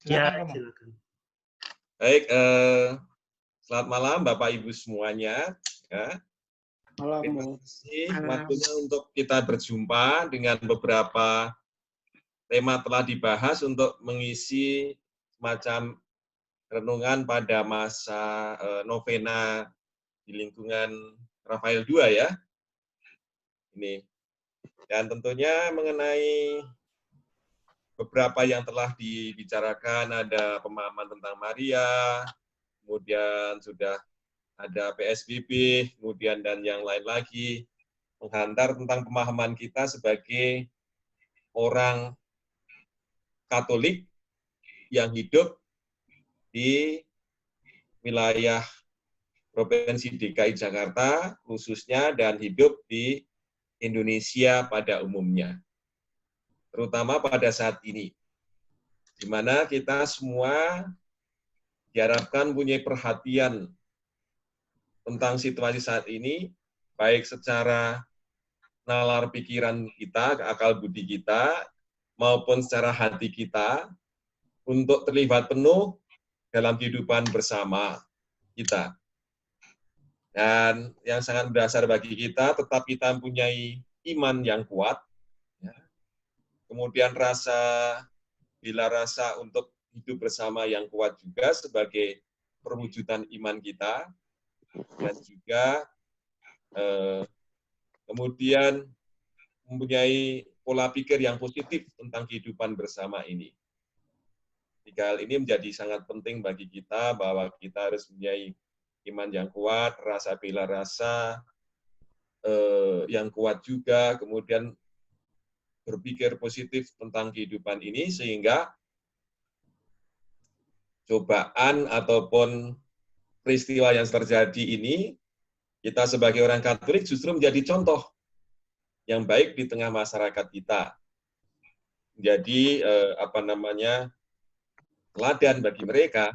Ya, Silakan, Romo. silakan. Baik, selamat malam Bapak Ibu semuanya. Ya. Terima kasih waktunya untuk kita berjumpa dengan beberapa tema telah dibahas untuk mengisi semacam renungan pada masa novena di lingkungan Rafael II ya. Ini. Dan tentunya mengenai beberapa yang telah dibicarakan, ada pemahaman tentang Maria, kemudian sudah ada PSBB, kemudian dan yang lain lagi, menghantar tentang pemahaman kita sebagai orang Katolik yang hidup di wilayah Provinsi DKI Jakarta khususnya dan hidup di Indonesia pada umumnya. Terutama pada saat ini, di mana kita semua diharapkan punya perhatian tentang situasi saat ini, baik secara nalar pikiran kita, akal budi kita, maupun secara hati kita, untuk terlibat penuh dalam kehidupan bersama kita. Dan yang sangat mendasar bagi kita, tetap kita mempunyai iman yang kuat, ya. Kemudian bila rasa untuk hidup bersama yang kuat juga sebagai perwujudan iman kita, dan juga kemudian mempunyai pola pikir yang positif tentang kehidupan bersama ini. Tiga hal ini menjadi sangat penting bagi kita, bahwa kita harus mempunyai iman yang kuat, rasa bela rasa yang kuat juga, kemudian berpikir positif tentang kehidupan ini, sehingga cobaan ataupun peristiwa yang terjadi ini, kita sebagai orang Katolik justru menjadi contoh yang baik di tengah masyarakat kita. Jadi teladan bagi mereka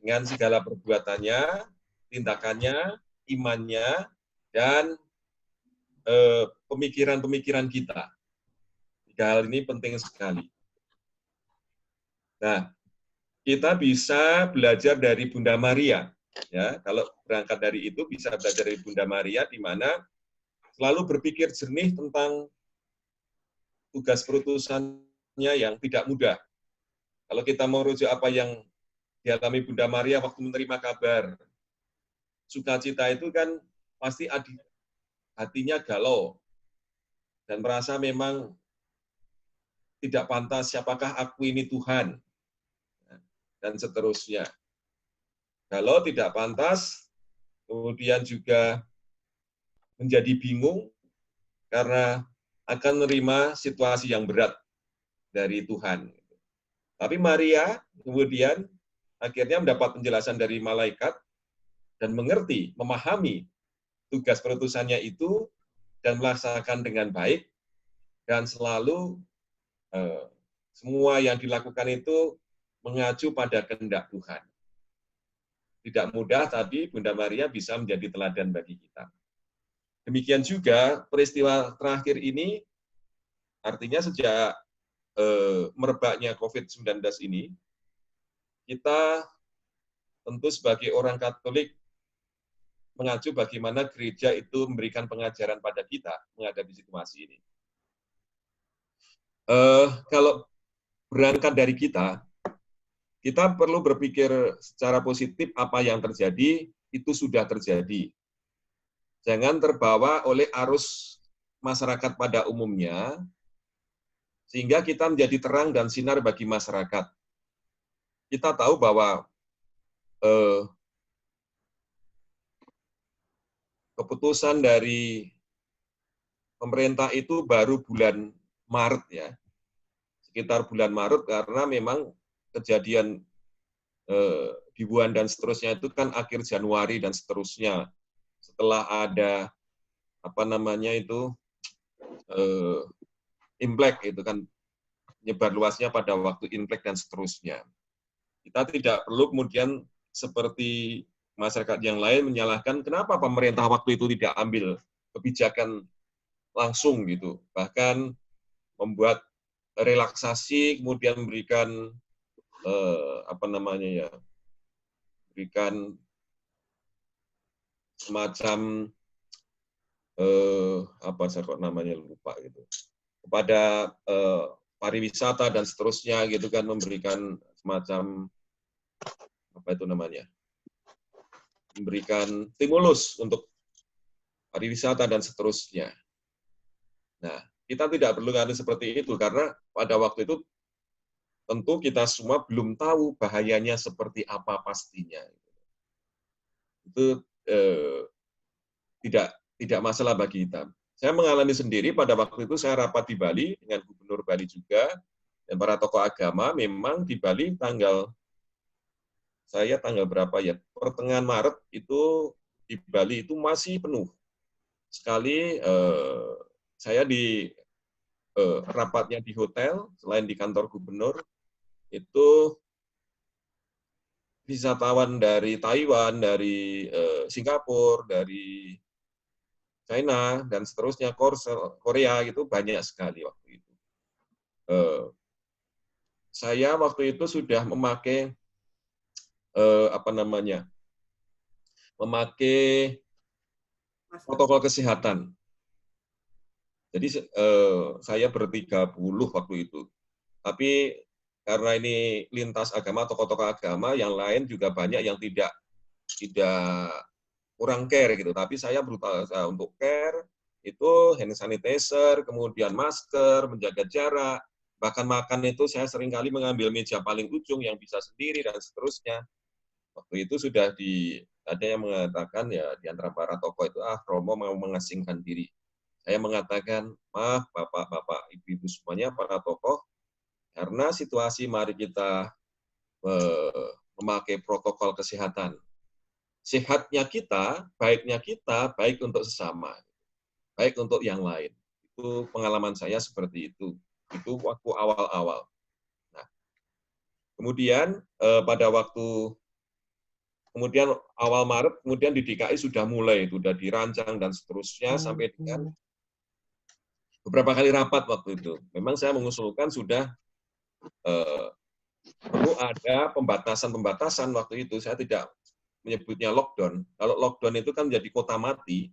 dengan segala perbuatannya, tindakannya, imannya, dan pemikiran-pemikiran kita. Tiga hal ini penting sekali. Nah, kita bisa belajar dari Bunda Maria. Ya, kalau berangkat dari itu bisa belajar dari Bunda Maria, di mana selalu berpikir jernih tentang tugas perutusannya yang tidak mudah. Kalau kita mau rujuk apa yang dialami Bunda Maria waktu menerima kabar sukacita itu, kan pasti hatinya galau dan merasa memang tidak pantas, siapakah aku ini Tuhan, dan seterusnya. Galau, tidak pantas, kemudian juga menjadi bingung karena akan menerima situasi yang berat dari Tuhan. Tapi Maria kemudian akhirnya mendapat penjelasan dari malaikat dan mengerti, memahami tugas perutusannya itu dan melaksanakan dengan baik, dan selalu semua yang dilakukan itu mengacu pada kehendak Tuhan. Tidak mudah, tapi Bunda Maria bisa menjadi teladan bagi kita. Demikian juga peristiwa terakhir ini, artinya sejak merebaknya COVID-19 ini, kita tentu sebagai orang Katolik mengacu bagaimana gereja itu memberikan pengajaran pada kita menghadapi situasi ini. Kalau berangkat dari kita perlu berpikir secara positif, apa yang terjadi, itu sudah terjadi. Jangan terbawa oleh arus masyarakat pada umumnya, sehingga kita menjadi terang dan sinar bagi masyarakat. Kita tahu bahwa keputusan dari pemerintah itu baru bulan Maret ya, sekitar bulan Maret, karena memang kejadian di Wuhan dan seterusnya itu kan akhir Januari dan seterusnya, setelah ada Imlek itu kan nyebar luasnya pada waktu Imlek dan seterusnya. Kita tidak perlu kemudian seperti masyarakat yang lain menyalahkan kenapa pemerintah waktu itu tidak ambil kebijakan langsung gitu, bahkan membuat relaksasi, kemudian memberikan apa namanya ya, berikan semacam apa saya kok namanya lupa gitu, kepada pariwisata dan seterusnya gitu kan, memberikan semacam apa itu namanya, memberikan stimulus untuk pariwisata dan seterusnya. Nah, kita tidak perlu ngadu seperti itu karena pada waktu itu tentu kita semua belum tahu bahayanya seperti apa pastinya. Itu tidak tidak masalah bagi kita. Saya mengalami sendiri pada waktu itu saya rapat di Bali dengan Gubernur Bali juga dan para tokoh agama. Memang di Bali tanggal berapa ya, pertengahan Maret itu di Bali itu masih penuh sekali. Saya di rapatnya di hotel selain di kantor gubernur itu wisatawan dari Taiwan, dari Singapura, dari China dan seterusnya, Korea gitu banyak sekali waktu itu. Saya waktu itu sudah memakai apa namanya, memakai protokol kesehatan. Jadi saya ber-30 waktu itu. Tapi karena ini lintas agama, tokoh-tokoh agama, yang lain juga banyak yang tidak kurang care gitu. Tapi saya berusaha untuk care, itu hand sanitizer, kemudian masker, menjaga jarak, bahkan makan itu saya seringkali mengambil meja paling ujung yang bisa sendiri dan seterusnya. Waktu itu sudah ada yang mengatakan ya di antara para tokoh itu, Romo mau mengasingkan diri. Saya mengatakan, maaf Bapak-Bapak, Ibu-Ibu semuanya, para tokoh, karena situasi mari kita memakai protokol kesehatan. Sehatnya kita, baik untuk sesama, baik untuk yang lain. Itu pengalaman saya seperti itu. Itu waktu awal-awal. Nah, kemudian kemudian awal Maret, kemudian di DKI sudah mulai, sudah dirancang dan seterusnya sampai dengan beberapa kali rapat waktu itu. Memang saya mengusulkan sudah perlu ada pembatasan-pembatasan waktu itu. Saya tidak menyebutnya lockdown. Kalau lockdown itu kan menjadi kota mati,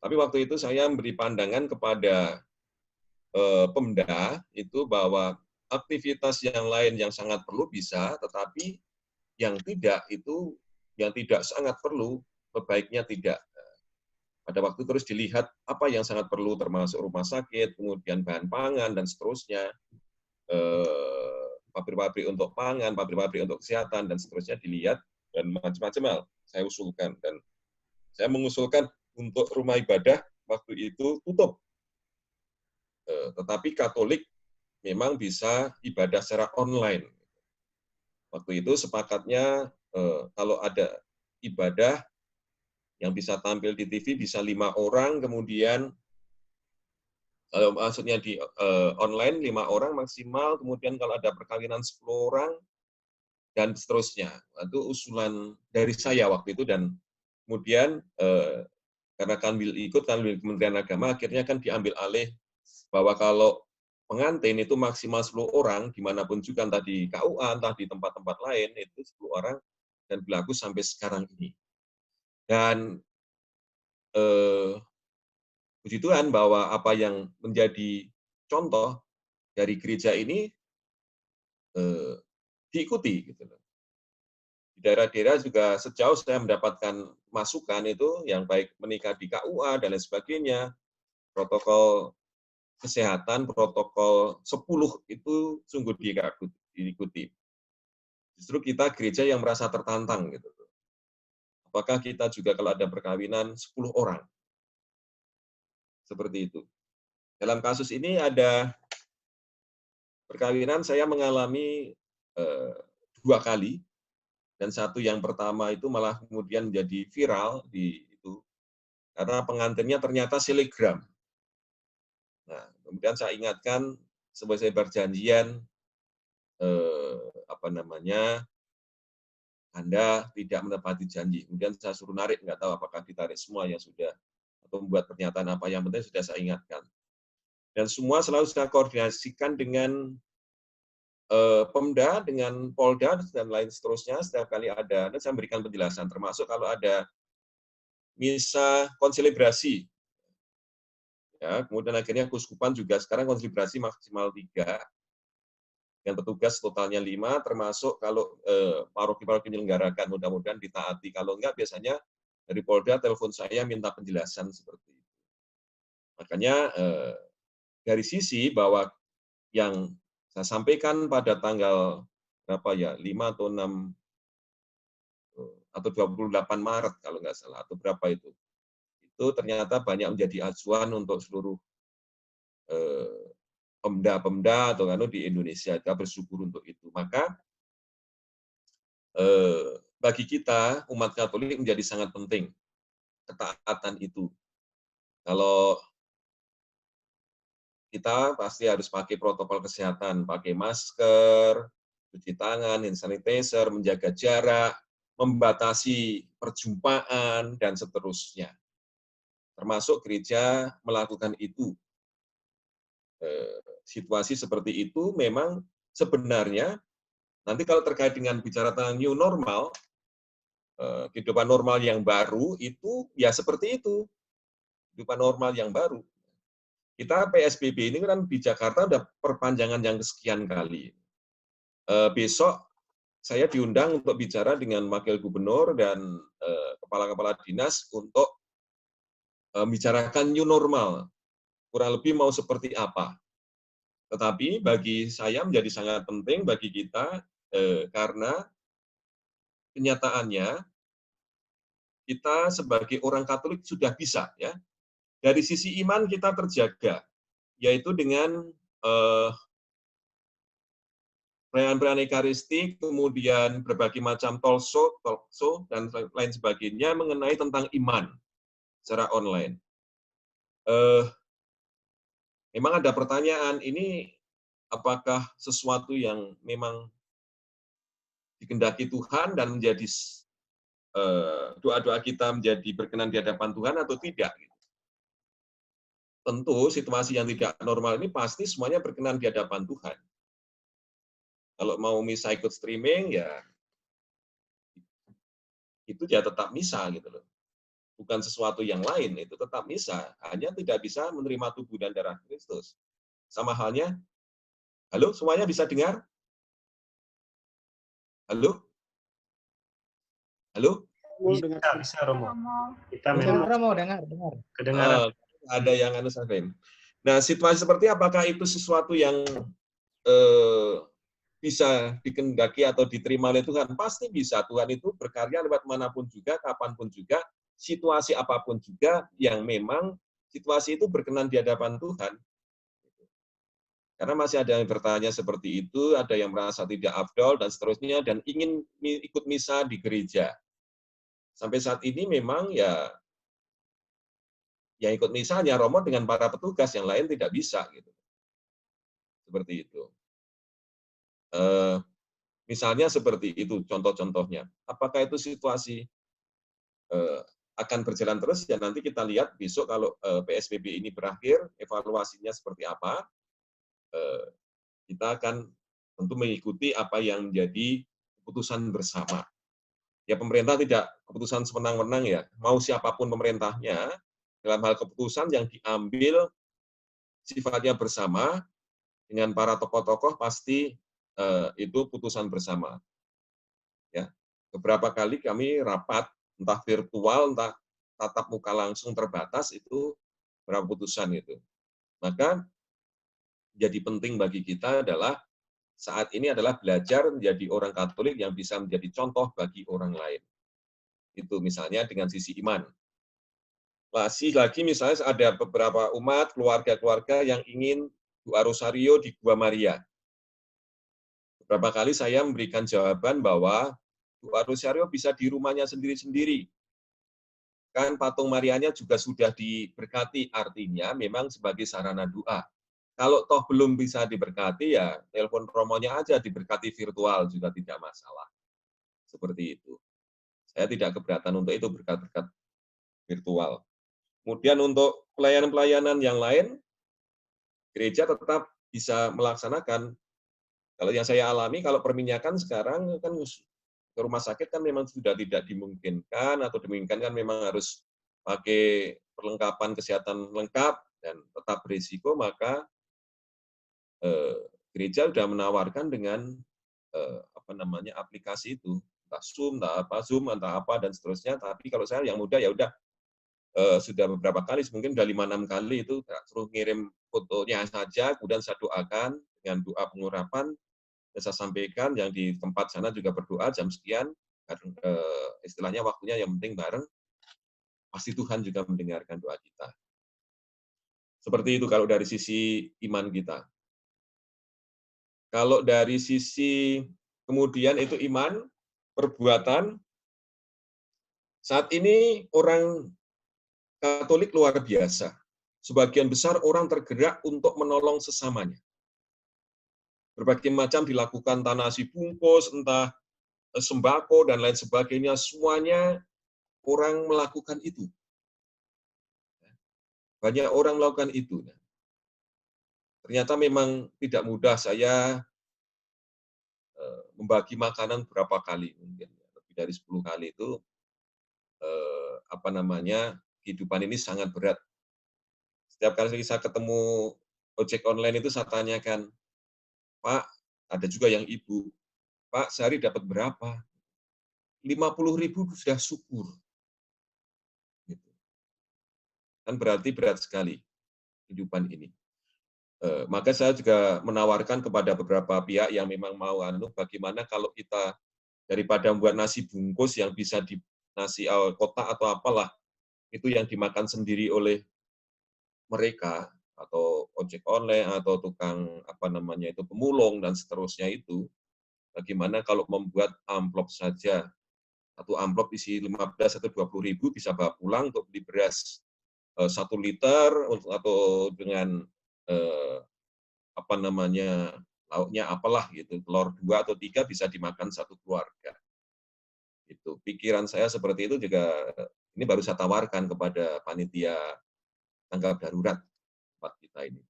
tapi waktu itu saya memberi pandangan kepada Pemda itu bahwa aktivitas yang lain yang sangat perlu bisa, tetapi yang tidak sangat perlu, sebaiknya tidak. Pada waktu terus dilihat apa yang sangat perlu, termasuk rumah sakit, kemudian bahan pangan, dan seterusnya, pabrik-pabrik untuk pangan, pabrik-pabrik untuk kesehatan, dan seterusnya dilihat, dan macam-macam hal saya usulkan. Dan saya mengusulkan untuk rumah ibadah waktu itu tutup. Tetapi Katolik memang bisa ibadah secara online. Waktu itu sepakatnya kalau ada ibadah yang bisa tampil di TV bisa 5 orang, kemudian kalau maksudnya di online 5 orang maksimal, kemudian kalau ada perkawinan 10 orang, dan seterusnya. Itu usulan dari saya waktu itu, dan kemudian karena Kanwil ikut, Kanwil Kementerian Agama, akhirnya kan diambil alih bahwa kalau pengantin itu maksimal 10 orang, dimanapun juga, entah di KUA, entah di tempat-tempat lain, itu 10 orang, dan berlaku sampai sekarang ini. Dan puji Tuhan bahwa apa yang menjadi contoh dari gereja ini diikuti. Gitu. Di daerah-daerah juga sejauh saya mendapatkan masukan itu, yang baik menikah di KUA dan lain sebagainya, protokol kesehatan, protokol 10 itu sungguh diikuti. Justru kita gereja yang merasa tertantang. Gitu. Apakah kita juga kalau ada perkawinan 10 orang? Seperti itu. Dalam kasus ini ada perkawinan saya mengalami 2 kali, dan satu yang pertama itu malah kemudian menjadi viral karena pengantinnya ternyata selegram. Nah, kemudian saya ingatkan sebagai perjanjian Anda tidak menepati janji. Kemudian saya suruh narik, nggak tahu apakah ditarik semua yang sudah, atau membuat pernyataan apa, yang penting sudah saya ingatkan. Dan semua selalu saya koordinasikan dengan Pemda dengan Polda dan lain seterusnya setiap kali ada, dan saya memberikan penjelasan, termasuk kalau ada misa konselebrasi, ya, kemudian akhirnya Kuskupan juga sekarang konselebrasi maksimal 3, dengan petugas totalnya 5, termasuk kalau paroki-paroki menyelenggarakan, mudah-mudahan ditaati. Kalau enggak, biasanya dari Polda telepon saya minta penjelasan seperti itu. Makanya dari sisi bahwa yang saya sampaikan pada tanggal berapa ya, 5 atau 6 atau 28 Maret kalau nggak salah, atau berapa itu ternyata banyak menjadi acuan untuk seluruh pemda-pemda atau di Indonesia. Kita bersyukur untuk itu. Maka bagi kita umat Katolik menjadi sangat penting ketaatan itu. Kalau kita pasti harus pakai protokol kesehatan, pakai masker, cuci tangan, hand sanitizer, menjaga jarak, membatasi perjumpaan, dan seterusnya. Termasuk gereja melakukan itu. Situasi seperti itu memang sebenarnya, nanti kalau terkait dengan bicara tentang new normal, kehidupan normal yang baru, itu ya seperti itu. Kehidupan normal yang baru. Kita PSBB ini kan di Jakarta ada perpanjangan yang kesekian kali. Besok saya diundang untuk bicara dengan wakil gubernur dan kepala-kepala dinas untuk membicarakan new normal. Kurang lebih mau seperti apa. Tetapi bagi saya menjadi sangat penting bagi kita karena kenyataannya kita sebagai orang Katolik sudah bisa, ya, dari sisi iman kita terjaga, yaitu dengan perayaan-perayaan Ekaristi, kemudian berbagai macam talk show, dan lain sebagainya mengenai tentang iman secara online. Memang ada pertanyaan, ini apakah sesuatu yang memang dikehendaki Tuhan dan menjadi doa-doa kita menjadi berkenan di hadapan Tuhan atau tidak? Tentu situasi yang tidak normal ini pasti semuanya berkenan di hadapan Tuhan. Kalau mau misa ikut streaming, ya itu ya tetap misa gitu loh. Bukan sesuatu yang lain, itu tetap misa. Hanya tidak bisa menerima tubuh dan darah Kristus. Sama halnya, halo semuanya bisa dengar? Halo? Halo? Bisa Romo. Kita memang Romo dengar. Kedengaran. Ada yang sampai. Nah, situasi seperti apakah itu sesuatu yang bisa dikehendaki atau diterima oleh Tuhan? Pasti bisa. Tuhan itu berkarya lewat manapun juga, kapanpun juga, situasi apapun juga yang memang situasi itu berkenan di hadapan Tuhan. Karena masih ada yang bertanya seperti itu, ada yang merasa tidak afdol, dan seterusnya, dan ingin ikut misa di gereja. Sampai saat ini memang ya yang ikut misa hanya Romo dengan para petugas, yang lain tidak bisa. Gitu. Seperti itu. Misalnya seperti itu contoh-contohnya. Apakah itu situasi akan berjalan terus? Ya nanti kita lihat besok kalau PSBB ini berakhir, evaluasinya seperti apa. Kita akan tentu mengikuti apa yang menjadi keputusan bersama. Ya pemerintah tidak keputusan sewenang-wenang ya. Mau siapapun pemerintahnya, dalam hal keputusan yang diambil sifatnya bersama dengan para tokoh-tokoh pasti itu putusan bersama. Ya, beberapa kali kami rapat, entah virtual, entah tatap muka langsung terbatas, itu berapa putusan itu. Maka jadi penting bagi kita adalah saat ini adalah belajar menjadi orang Katolik yang bisa menjadi contoh bagi orang lain. Itu misalnya dengan sisi iman. Lagi misalnya ada beberapa umat, keluarga-keluarga yang ingin doa rosario di Gua Maria. Beberapa kali saya memberikan jawaban bahwa doa rosario bisa di rumahnya sendiri-sendiri. Kan patung Marianya juga sudah diberkati, artinya memang sebagai sarana doa. Kalau toh belum bisa diberkati, ya telepon romonya aja, diberkati virtual juga tidak masalah. Seperti itu. Saya tidak keberatan untuk itu, berkat-berkat virtual. Kemudian untuk pelayanan-pelayanan yang lain, gereja tetap bisa melaksanakan Kalau yang saya alami, kalau perminyakan sekarang kan ke rumah sakit kan memang sudah tidak dimungkinkan, atau dimungkinkan kan memang harus pakai perlengkapan kesehatan lengkap dan tetap berisiko, maka gereja sudah menawarkan dengan aplikasi itu, entah Zoom, entah apa dan seterusnya. Tapi kalau saya yang muda ya udah sudah beberapa kali, mungkin udah 5-6 kali itu suruh ngirim fotonya saja, kemudian saya doakan dengan doa pengurapan, dan saya sampaikan yang di tempat sana juga berdoa jam sekian, istilahnya waktunya yang penting bareng, pasti Tuhan juga mendengarkan doa kita. Seperti itu kalau dari sisi iman kita. Kalau dari sisi kemudian itu iman, perbuatan, saat ini orang Katolik luar biasa. Sebagian besar orang tergerak untuk menolong sesamanya. Berbagai macam dilakukan, entah nasi bungkus, entah sembako, dan lain sebagainya, semuanya orang melakukan itu. Banyak orang melakukan itu. Ternyata memang tidak mudah. Saya membagi makanan berapa kali, mungkin lebih dari 10 kali itu, kehidupan ini sangat berat. Setiap kali saya ketemu ojek online itu saya tanyakan, Pak, ada juga yang ibu, Pak, sehari dapat berapa? 50.000 sudah syukur. Gitu. Kan berarti berat sekali kehidupan ini. Maka saya juga menawarkan kepada beberapa pihak yang memang mau bagaimana kalau kita daripada membuat nasi bungkus yang bisa di nasi kotak atau apalah, itu yang dimakan sendiri oleh mereka, atau ojek online, atau tukang pemulung dan seterusnya itu, bagaimana kalau membuat amplop saja, satu amplop isi 15 atau 20.000 bisa bawa pulang untuk beli beras 1 liter, atau dengan lauknya apalah gitu, telur 2 atau 3 bisa dimakan satu keluarga. Itu pikiran saya seperti itu juga, ini baru saya tawarkan kepada panitia tanggap darurat tempat kita ini.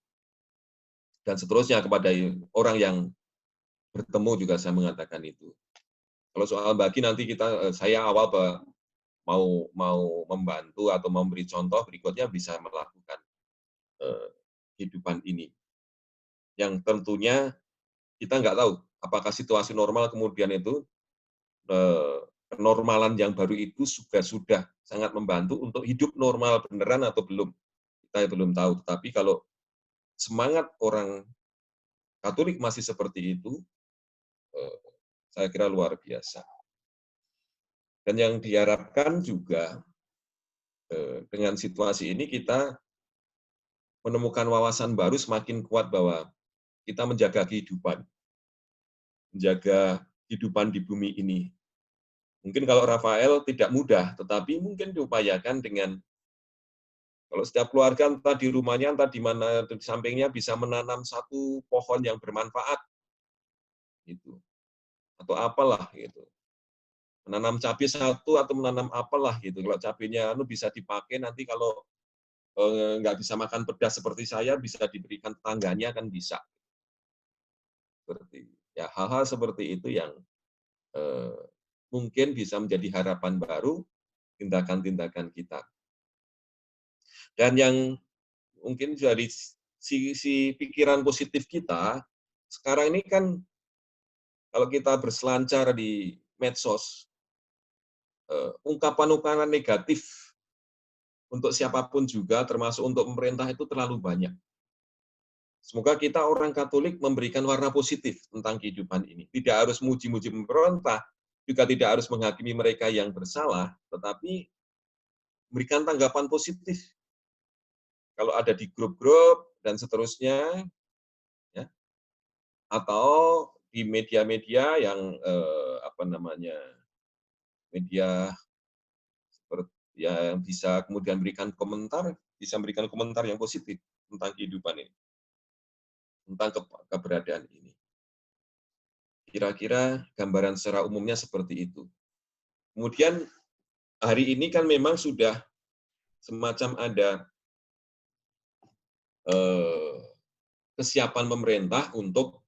Dan seterusnya kepada orang yang bertemu juga saya mengatakan itu. Kalau soal bagi nanti saya awal mau membantu atau memberi contoh, berikutnya bisa melakukan kehidupan ini. Yang tentunya kita nggak tahu apakah situasi normal kemudian itu, kenormalan yang baru itu sudah sangat membantu untuk hidup normal beneran atau belum. Kita belum tahu. Tetapi kalau semangat orang Katolik masih seperti itu, saya kira luar biasa. Dan yang diharapkan juga dengan situasi ini kita menemukan wawasan baru semakin kuat bahwa kita menjaga kehidupan di bumi ini. Mungkin kalau Rafael tidak mudah, tetapi mungkin diupayakan dengan, kalau setiap keluarga entah di rumahnya, entah di mana di sampingnya bisa menanam satu pohon yang bermanfaat, gitu, atau apalah gitu. Menanam cabai satu atau menanam apalah gitu. Kalau cabainya bisa dipakai nanti kalau nggak bisa makan pedas seperti saya, bisa diberikan tetangganya kan bisa. Seperti ya hal-hal seperti itu yang mungkin bisa menjadi harapan baru tindakan-tindakan kita. Dan yang mungkin dari sisi pikiran positif kita, sekarang ini kan kalau kita berselancar di medsos, ungkapan-ungkapan negatif untuk siapapun juga, termasuk untuk pemerintah, itu terlalu banyak. Semoga kita orang Katolik memberikan warna positif tentang kehidupan ini. Tidak harus muji-muji pemerintah, juga tidak harus menghakimi mereka yang bersalah, tetapi memberikan tanggapan positif. Kalau ada di grup-grup dan seterusnya, ya, atau di media-media yang media seperti yang bisa kemudian bisa memberikan komentar yang positif tentang kehidupan ini, tentang keberadaan ini. Kira-kira gambaran secara umumnya seperti itu. Kemudian hari ini kan memang sudah semacam ada kesiapan pemerintah untuk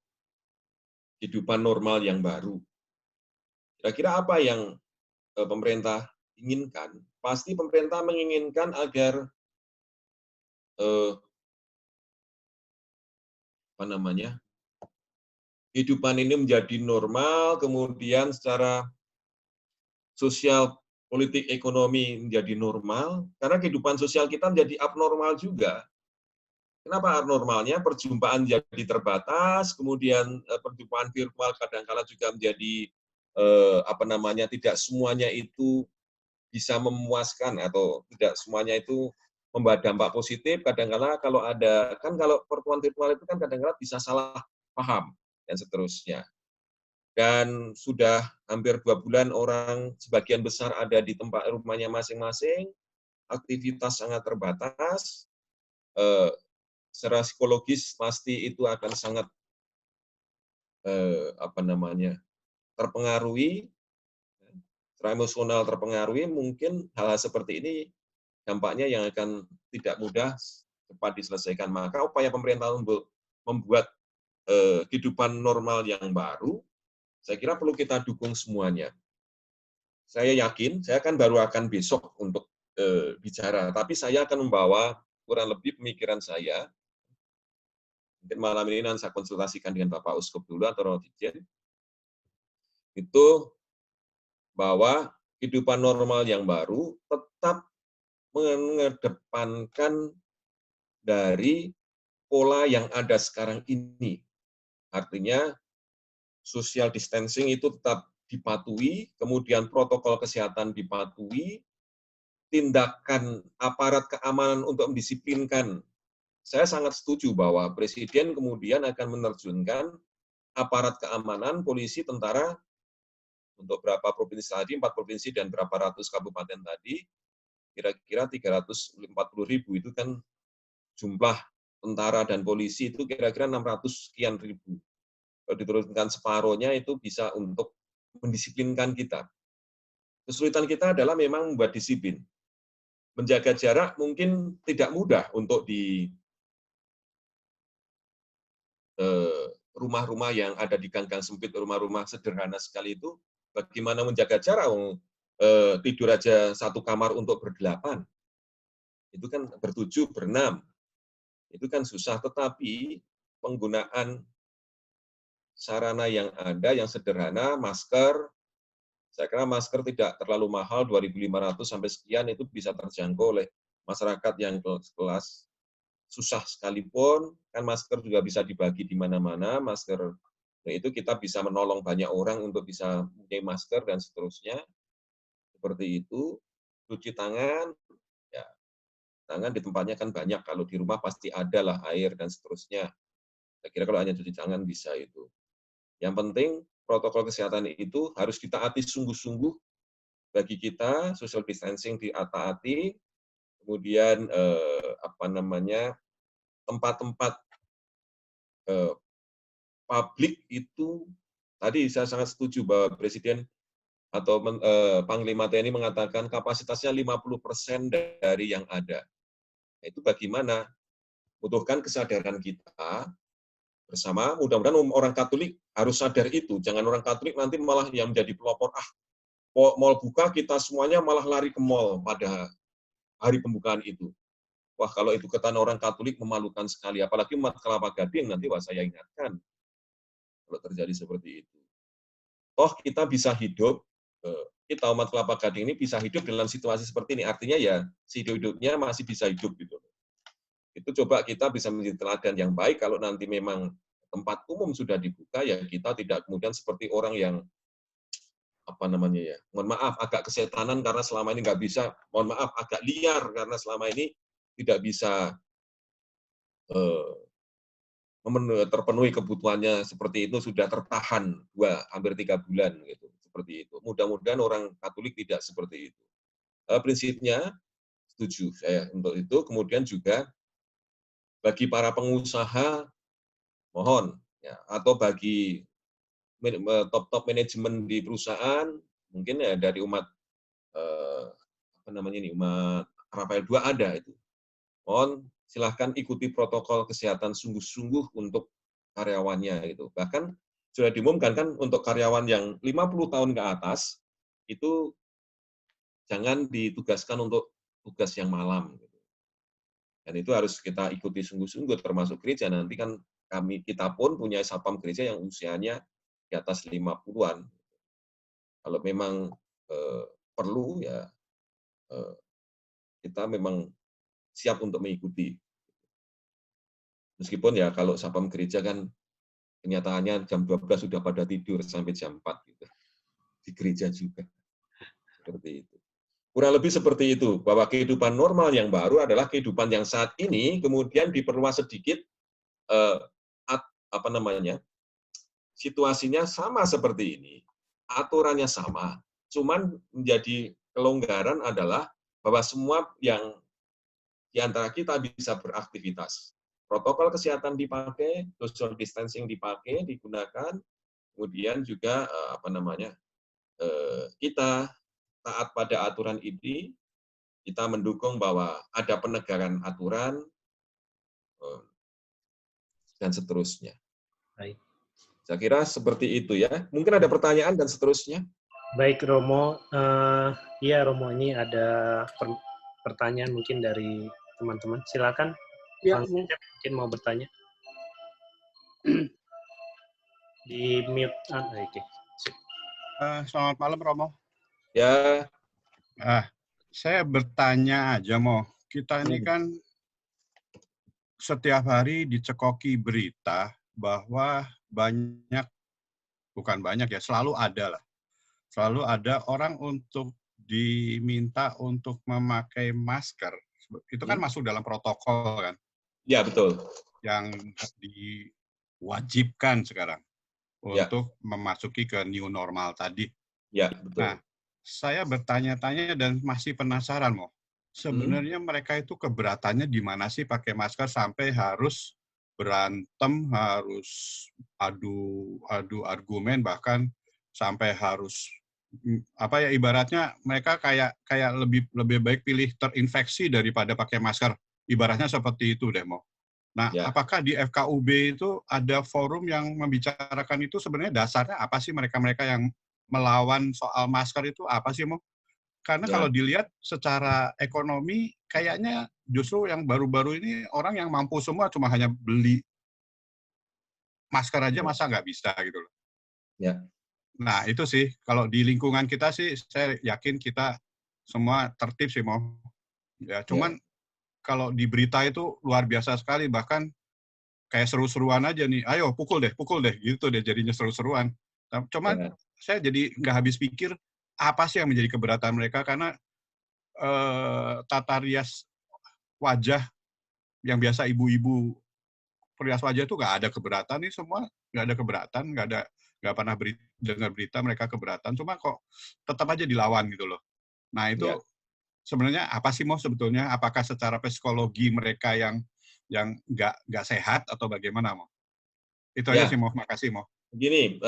kehidupan normal yang baru. Kira-kira apa yang pemerintah inginkan? Pasti pemerintah menginginkan agar apa namanya, kehidupan ini menjadi normal, kemudian secara sosial, politik, ekonomi menjadi normal, karena kehidupan sosial kita menjadi abnormal juga. Kenapa abnormalnya? Perjumpaan jadi terbatas, kemudian perjumpaan virtual kadang-kala juga menjadi apa namanya, tidak semuanya itu bisa memuaskan atau tidak semuanya itu membawa dampak positif. Kadang-kala kalau ada, kan kalau pertemuan virtual itu kan kadang-kala bisa salah paham dan seterusnya. Dan sudah hampir 2 bulan orang sebagian besar ada di tempat rumahnya masing-masing, aktivitas sangat terbatas, secara psikologis pasti itu akan sangat apa namanya, terpengaruhi, secara emosional terpengaruhi, mungkin hal-hal seperti ini dampaknya yang akan tidak mudah cepat diselesaikan. Maka upaya pemerintah untuk membuat kehidupan normal yang baru, saya kira perlu kita dukung semuanya. Saya yakin, saya kan baru akan besok untuk bicara, tapi saya akan membawa kurang lebih pemikiran saya. Mungkin malam ini nanti saya konsultasikan dengan Bapak Uskup dulu atau Rotijen, itu bahwa kehidupan normal yang baru tetap mengedepankan dari pola yang ada sekarang ini. Artinya, social distancing itu tetap dipatuhi, kemudian protokol kesehatan dipatuhi, tindakan aparat keamanan untuk mendisiplinkan. Saya sangat setuju bahwa Presiden kemudian akan menerjunkan aparat keamanan, polisi, tentara, untuk berapa provinsi tadi, 4 provinsi dan berapa ratus kabupaten tadi, kira-kira 340.000 itu kan jumlah tentara dan polisi itu kira-kira 600 sekian ribu. Kalau diturunkan separohnya itu bisa untuk mendisiplinkan kita. Kesulitan kita adalah memang membuat disiplin. Menjaga jarak mungkin tidak mudah untuk di rumah-rumah yang ada di gang-gang sempit, rumah-rumah sederhana sekali itu, bagaimana menjaga jarak? Tidur aja satu kamar untuk berdelapan, itu kan bertujuh, berenam, itu kan susah. Tetapi penggunaan sarana yang ada, yang sederhana, masker, saya kira masker tidak terlalu mahal, 2.500 sampai sekian, itu bisa terjangkau oleh masyarakat yang kelas susah sekalipun, kan masker juga bisa dibagi di mana-mana, masker itu kita bisa menolong banyak orang untuk bisa mempunyai masker dan seterusnya, seperti itu. Cuci tangan, ya tangan di tempatnya kan banyak, kalau di rumah pasti ada lah air dan seterusnya. Saya kira kalau hanya cuci tangan bisa itu. Yang penting protokol kesehatan itu harus ditaati sungguh-sungguh bagi kita, social distancing ditaati, kemudian apa namanya, tempat-tempat publik itu tadi saya sangat setuju bahwa Presiden atau Panglima TNI mengatakan kapasitasnya 50% dari yang ada. Itu bagaimana? Butuhkan kesadaran kita bersama, mudah-mudahan orang Katolik harus sadar itu, jangan orang Katolik nanti malah yang menjadi pelopor, mal buka kita semuanya malah lari ke mal pada hari pembukaan itu. Wah, kalau itu kata orang Katolik memalukan sekali, apalagi umat Kelapa Gading nanti, wah saya ingatkan kalau terjadi seperti itu. Toh kita bisa hidup, kita umat Kelapa Gading ini bisa hidup dalam situasi seperti ini, artinya ya hidup-hidupnya masih bisa hidup gitu. Itu coba kita bisa menjadi teladan yang baik kalau nanti memang tempat umum sudah dibuka, ya kita tidak kemudian seperti orang yang apa namanya ya, mohon maaf agak kesetanan karena selama ini nggak bisa, mohon maaf agak liar karena selama ini tidak bisa terpenuhi kebutuhannya seperti itu, sudah tertahan hampir 3 bulan gitu, seperti itu. Mudah-mudahan orang Katolik tidak seperti itu. Prinsipnya setuju saya untuk itu. Kemudian juga bagi para pengusaha mohon ya, atau bagi top-top manajemen di perusahaan, mungkin ya dari umat apa namanya ini, umat Rafael II ada itu. Mohon silahkan ikuti protokol kesehatan sungguh-sungguh untuk karyawannya itu. Bahkan sudah diumumkan kan untuk karyawan yang 50 tahun ke atas itu jangan ditugaskan untuk tugas yang malam. Dan itu harus kita ikuti sungguh-sungguh, termasuk gereja. Nanti kan kita pun punya satpam gereja yang usianya di atas 50-an. Kalau memang perlu, ya kita memang siap untuk mengikuti. Meskipun ya kalau satpam gereja kan kenyataannya jam 12 sudah pada tidur sampai jam 4 gitu. Di gereja juga. Seperti itu. Kurang lebih seperti itu, bahwa kehidupan normal yang baru adalah kehidupan yang saat ini kemudian diperluas sedikit situasinya sama seperti ini, aturannya sama, cuman menjadi kelonggaran adalah bahwa semua yang di antara kita bisa beraktivitas. Protokol kesehatan dipakai, social distancing dipakai, digunakan, kemudian juga kita taat pada aturan ini, kita mendukung bahwa ada penegakan aturan, dan seterusnya. Baik. Saya kira seperti itu ya. Mungkin ada pertanyaan dan seterusnya. Baik Romo, iya Romo, ini ada pertanyaan mungkin dari teman-teman. Silakan. Ya, mungkin mau bertanya. Di mute. Oke. Selamat malam Romo. Ya. Saya bertanya aja, Mo. Kita ini kan setiap hari dicekoki berita bahwa selalu ada lah. Selalu ada orang untuk diminta untuk memakai masker. Itu kan masuk dalam protokol kan? Ya, betul. Yang diwajibkan sekarang untuk memasuki ke new normal tadi. Ya, betul. Nah, saya bertanya-tanya dan masih penasaran, Mo. Sebenarnya mereka itu keberatannya di mana sih pakai masker sampai harus berantem, harus adu argumen, bahkan sampai harus ibaratnya mereka kayak lebih baik pilih terinfeksi daripada pakai masker. Ibaratnya seperti itu deh, Mo. Nah, apakah di FKUB itu ada forum yang membicarakan itu sebenarnya dasarnya apa sih mereka-mereka yang melawan soal masker itu apa sih, Mo? Karena kalau dilihat secara ekonomi, kayaknya justru yang baru-baru ini orang yang mampu semua cuma hanya beli masker aja masa nggak bisa gitu loh. Ya. Nah, itu sih, kalau di lingkungan kita sih, saya yakin kita semua tertib sih, Mo. Ya, cuman kalau di berita itu luar biasa sekali, bahkan kayak seru-seruan aja nih, ayo pukul deh, gitu deh jadinya seru-seruan. Cuman saya jadi nggak habis pikir apa sih yang menjadi keberatan mereka, karena tata rias wajah yang biasa ibu-ibu perias wajah itu nggak ada keberatan nih semua, nggak ada keberatan, nggak pernah dengar berita mereka keberatan, cuma kok tetap aja dilawan gitu loh. Nah itu sebenarnya apa sih, Mo, sebetulnya? Apakah secara psikologi mereka yang nggak sehat atau bagaimana, Mo? Itu aja sih, Mo. Makasih, Mo. Begini,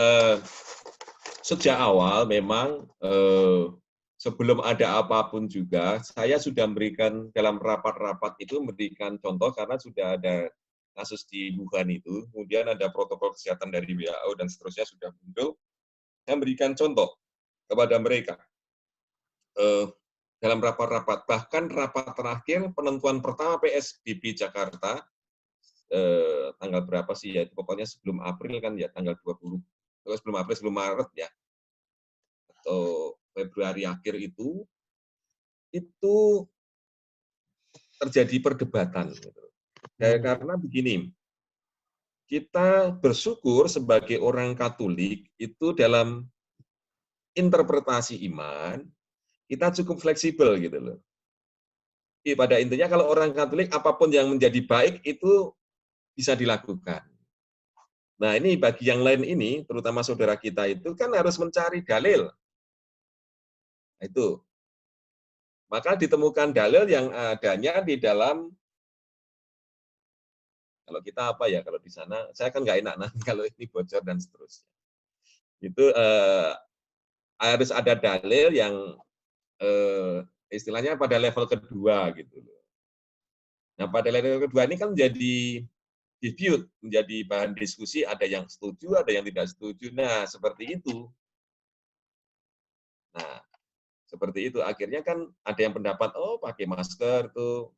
sejak awal memang sebelum ada apapun juga, saya sudah memberikan dalam rapat-rapat itu memberikan contoh karena sudah ada kasus di Wuhan itu, kemudian ada protokol kesehatan dari WHO dan seterusnya sudah muncul. Saya memberikan contoh kepada mereka dalam rapat-rapat, bahkan rapat terakhir penentuan pertama PSBB Jakarta tanggal berapa sih ya, itu pokoknya sebelum April kan ya, tanggal 20, sebelum April, sebelum Maret ya, atau Februari akhir itu terjadi perdebatan. Karena begini, kita bersyukur sebagai orang Katolik itu dalam interpretasi iman, kita cukup fleksibel gitu loh. Pada intinya kalau orang Katolik, apapun yang menjadi baik itu bisa dilakukan. Nah ini bagi yang lain ini, terutama saudara kita itu kan harus mencari dalil. Itu. Maka ditemukan dalil yang adanya di dalam, kalau kita apa ya, kalau di sana, saya kan nggak enak nanti kalau ini bocor dan seterusnya. Itu harus ada dalil yang istilahnya pada level kedua gitu. Nah pada level kedua ini kan jadi dispute, menjadi bahan diskusi, ada yang setuju, ada yang tidak setuju. Nah, seperti itu. Nah, seperti itu. Akhirnya kan ada yang pendapat, oh pakai masker tuh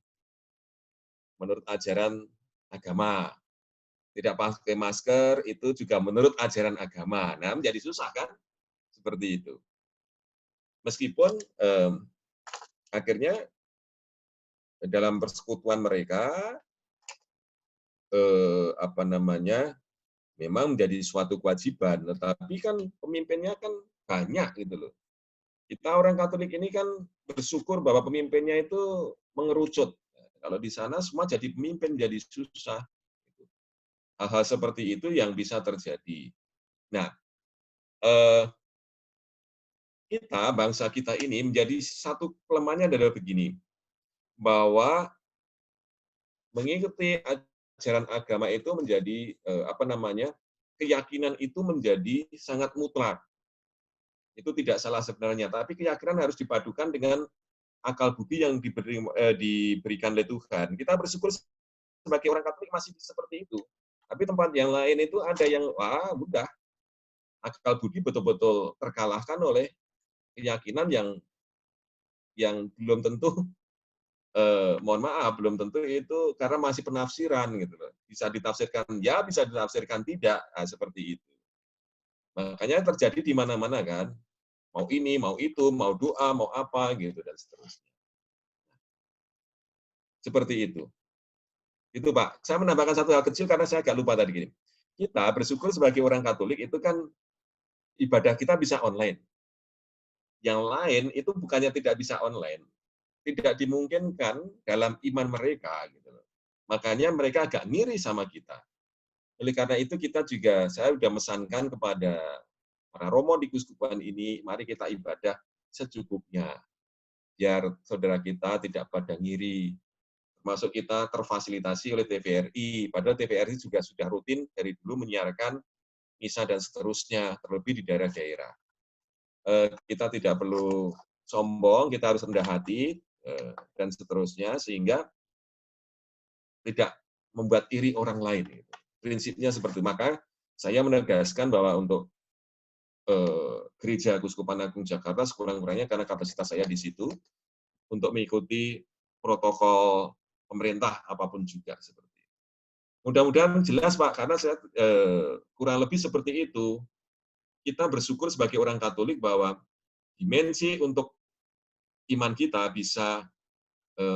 menurut ajaran agama. Tidak pakai masker itu juga menurut ajaran agama. Nah, menjadi susah kan? Seperti itu. Meskipun akhirnya dalam persekutuan mereka memang menjadi suatu kewajiban, tetapi kan pemimpinnya kan banyak gitu loh. Kita orang Katolik ini kan bersyukur bahwa pemimpinnya itu mengerucut. Kalau di sana semua jadi pemimpin jadi susah. Hal-hal seperti itu yang bisa terjadi. Nah, kita, bangsa kita ini menjadi satu kelemahannya adalah begini, bahwa mengikuti ajaran agama itu menjadi keyakinan itu menjadi sangat mutlak. Itu tidak salah sebenarnya, tapi keyakinan harus dipadukan dengan akal budi yang diberikan oleh Tuhan. Kita bersyukur sebagai orang Katolik masih seperti itu. Tapi tempat yang lain itu ada yang udah akal budi betul-betul terkalahkan oleh keyakinan yang belum tentu mohon maaf, belum tentu itu karena masih penafsiran gitu loh. Bisa ditafsirkan ya, bisa ditafsirkan tidak, seperti itu. Makanya terjadi di mana-mana kan. Mau ini, mau itu, mau doa, mau apa gitu dan seterusnya. Seperti itu. Itu Pak. Saya menambahkan satu hal kecil karena saya agak lupa tadi gini. Kita bersyukur sebagai orang Katolik itu kan ibadah kita bisa online. Yang lain itu bukannya tidak bisa online, tidak dimungkinkan dalam iman mereka gitu loh. Makanya mereka agak ngiri sama kita. Oleh karena itu kita juga, saya sudah mesankan kepada para romo di Keuskupan ini, mari kita ibadah secukupnya. Biar saudara kita tidak pada ngiri. Termasuk kita terfasilitasi oleh TVRI, padahal TVRI juga sudah rutin dari dulu menyiarkan misa dan seterusnya, terlebih di daerah-daerah. Kita tidak perlu sombong, kita harus rendah hati, dan seterusnya, sehingga tidak membuat iri orang lain. Prinsipnya seperti itu. Maka saya menegaskan bahwa untuk Gereja Keuskupan Agung Jakarta, sekurang-kurangnya karena kapasitas saya di situ, untuk mengikuti protokol pemerintah apapun juga. Seperti itu. Mudah-mudahan jelas Pak, karena saya kurang lebih seperti itu. Kita bersyukur sebagai orang Katolik bahwa dimensi untuk iman kita bisa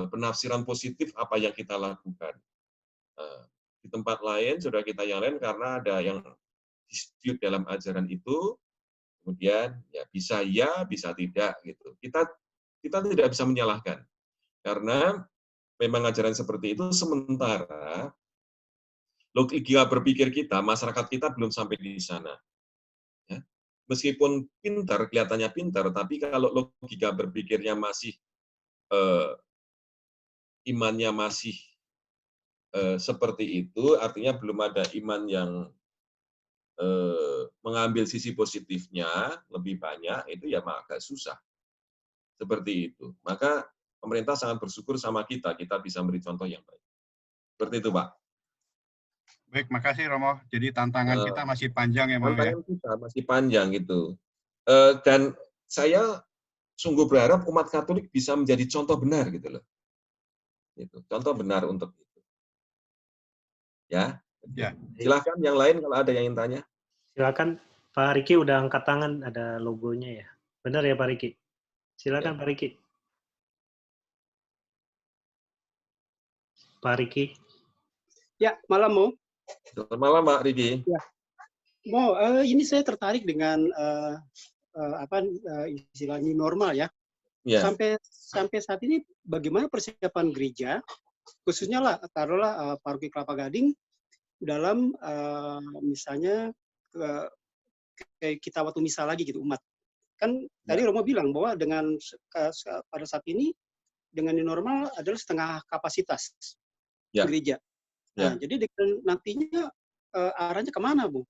penafsiran positif apa yang kita lakukan. Di tempat lain, saudara kita yang lain, karena ada yang dispute dalam ajaran itu, kemudian ya bisa tidak gitu. Kita tidak bisa menyalahkan, karena memang ajaran seperti itu sementara logika berpikir kita, masyarakat kita belum sampai di sana. Ya. Meskipun pintar, kelihatannya pintar, tapi kalau logika berpikirnya masih imannya masih seperti itu, artinya belum ada iman yang mengambil sisi positifnya lebih banyak, itu ya agak susah. Seperti itu. Maka pemerintah sangat bersyukur sama kita bisa beri contoh yang baik. Seperti itu, Pak. Baik, makasih Romo. Jadi tantangan kita masih panjang ya, Mo, ya? Tantangan kita masih panjang gitu. Dan saya sungguh berharap umat Katolik bisa menjadi contoh benar gitu loh. Gitu. Contoh benar untuk itu. Ya. Ya. Silakan yang lain kalau ada yang ingin tanya. Silakan Pak Riki udah angkat tangan, ada logonya ya. Benar ya Pak Riki? Silakan ya. Pak Riki. Pak Riki. Ya, malam Mo. Selamat malam Pak Riki. Ya. Mo, ini saya tertarik dengan istilah new normal ya. Ya. Sampai saat ini bagaimana persiapan gereja, khususnya lah taruhlah Paroki Kelapa Gading dalam misalnya kita waktu misa lagi gitu umat. Kan tadi Romo bilang bahwa dengan pada saat ini dengan new normal adalah setengah kapasitas gereja. Nah, jadi nantinya arahnya kemana, Bu?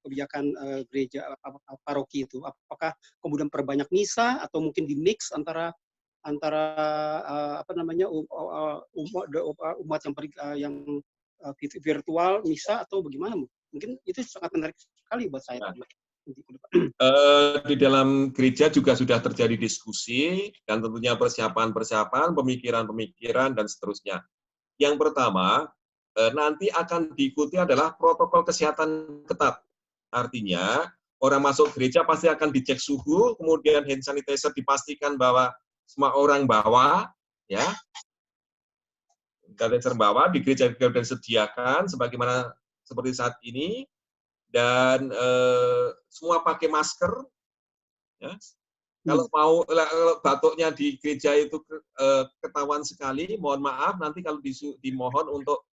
Kebijakan gereja paroki itu? Apakah kemudian perbanyak misa atau mungkin di mix antara umat yang virtual misa atau bagaimana? Mungkin itu sangat menarik sekali buat saya. Di dalam gereja juga sudah terjadi diskusi dan tentunya persiapan-persiapan, pemikiran-pemikiran dan seterusnya. Yang pertama, nanti akan diikuti adalah protokol kesehatan ketat. Artinya, orang masuk gereja pasti akan dicek suhu, kemudian hand sanitizer dipastikan bahwa semua orang bawa, ya. Sanitizer bawa di gereja sudah disediakan sebagaimana seperti saat ini, dan semua pakai masker. Ya. Kalau mau batuknya di gereja itu ketahuan sekali, mohon maaf nanti kalau dimohon untuk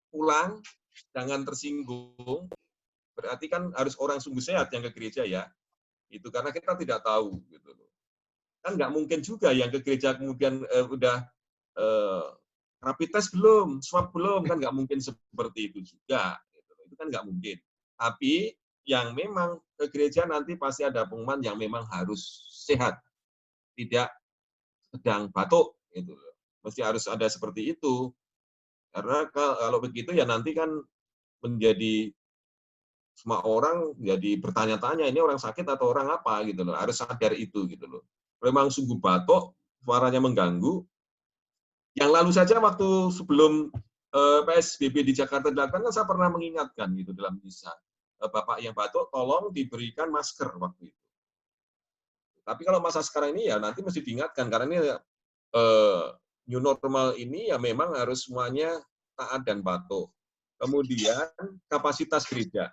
pulang, jangan tersinggung. Berarti kan harus orang sungguh sehat yang ke gereja ya. Itu karena kita tidak tahu gitu loh. Kan nggak mungkin juga yang ke gereja kemudian udah rapid test belum, swab belum, kan nggak mungkin seperti itu juga. Gitu. Itu kan nggak mungkin. Tapi yang memang ke gereja nanti pasti ada pengumuman yang memang harus sehat, tidak sedang batuk. Gitu. Mesti harus ada seperti itu. Karena kalau begitu ya nanti kan menjadi semua orang jadi bertanya-tanya ini orang sakit atau orang apa gitu loh. Harus sadar itu gitu loh. Memang sungguh batuk, suaranya mengganggu. Yang lalu saja waktu sebelum PSBB di Jakarta dilakukan kan saya pernah mengingatkan gitu dalam misa. Bapak yang batuk tolong diberikan masker waktu itu. Tapi kalau masa sekarang ini ya nanti mesti diingatkan karena ini new normal ini ya memang harus semuanya taat dan patuh. Kemudian kapasitas gereja.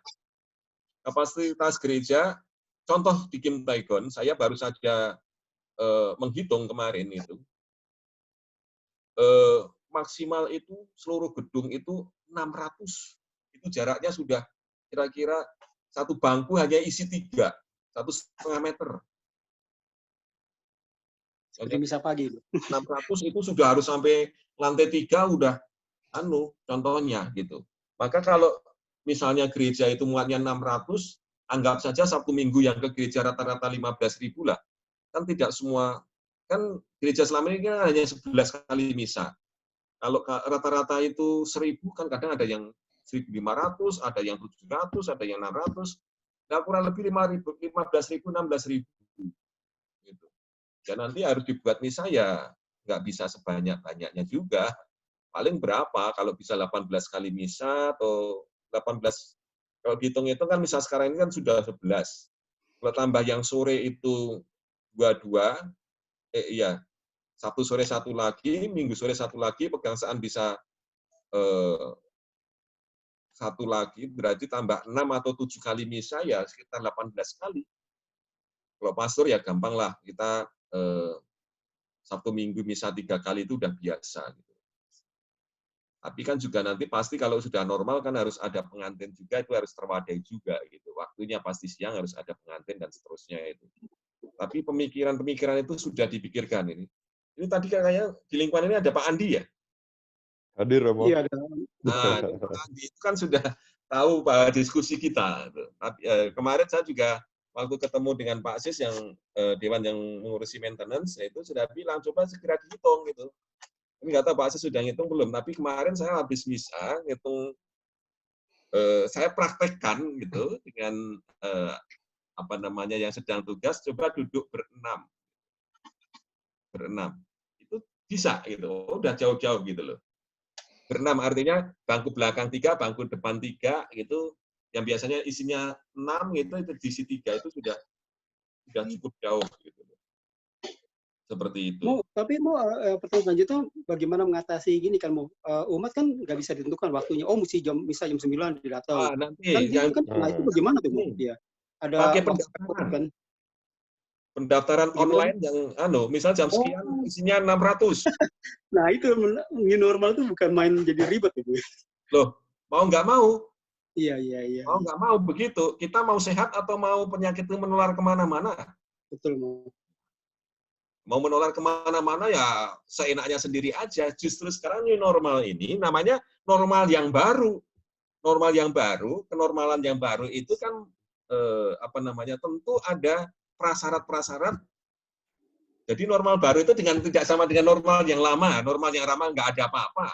Kapasitas gereja, contoh di Kim Taigon, saya baru saja menghitung kemarin itu, maksimal itu seluruh gedung itu 600. Itu jaraknya sudah kira-kira satu bangku hanya isi 3, 1,5 meter. Jadi misa pagi. 600 itu sudah harus sampai lantai 3 udah contohnya gitu. Maka kalau misalnya gereja itu muatnya 600, anggap saja Sabtu Minggu yang ke gereja rata-rata 15.000 lah. Kan tidak semua, kan gereja selama ini kan hanya 11 kali misa. Kalau rata-rata itu 1.000, kan kadang ada yang 1.500, ada yang 700, ada yang 600, nah kurang lebih 15.000, 16.000. Gitu. Dan nanti harus dibuat misa ya nggak bisa sebanyak-banyaknya juga. Paling berapa, kalau bisa 18 kali misa, atau 18, kalau dihitung itu kan misa sekarang ini kan sudah 11. Kalau tambah yang sore itu 22, satu sore satu lagi, minggu sore satu lagi, pegangsaan bisa satu lagi, berarti tambah 6 atau 7 kali misa, ya sekitar 18 kali. Kalau pastor ya gampang lah, kita Sabtu Minggu misa 3 kali itu udah biasa. Gitu. Tapi kan juga nanti pasti kalau sudah normal kan harus ada pengantin juga, itu harus terwadai juga. Gitu. Waktunya pasti siang harus ada pengantin dan seterusnya itu. Tapi pemikiran-pemikiran itu sudah dipikirkan ini. Ini tadi kayaknya di lingkungan ini ada Pak Andi ya? Hadir, Romo. Iya, ada. Nah, Pak Andi itu kan sudah tahu Pak diskusi kita. Kemarin saya juga waktu ketemu dengan Pak Sis yang Dewan yang mengurusi maintenance, itu sudah bilang, coba segera dihitung gitu. Ini nggak tahu Pak Sis sudah ngitung belum, tapi kemarin saya habis misa, ngitung, saya praktekkan gitu, dengan yang sedang tugas, coba duduk berenam. Itu bisa gitu, udah jauh-jauh gitu loh. Berenam artinya bangku belakang 3, bangku depan 3 gitu, yang biasanya isinya 6 gitu, itu diisi 3 itu sudah cukup jauh gitu. Seperti itu. Tapi pertanyaan selanjutnya bagaimana mengatasi gini kan, umat kan nggak bisa ditentukan waktunya. Mesti misa jam 9 datang. Nanti nah itu bagaimana tuh, ya? Ada pakai pendaftaran. Kan? Pendaftaran online yang misal jam sekian isinya 600. Nah, itu new normal itu bukan main jadi ribet itu. Loh, mau nggak mau? Iya. Mau nggak mau begitu. Kita mau sehat atau mau penyakit itu menular kemana-mana? Betul, mau menular kemana-mana ya seenaknya sendiri aja. Justru sekarang new normal ini namanya normal yang baru. Normal yang baru, kenormalan yang baru itu kan tentu ada prasyarat-prasyarat. Jadi normal baru itu tidak sama dengan normal yang lama. Normal yang lama nggak ada apa-apa.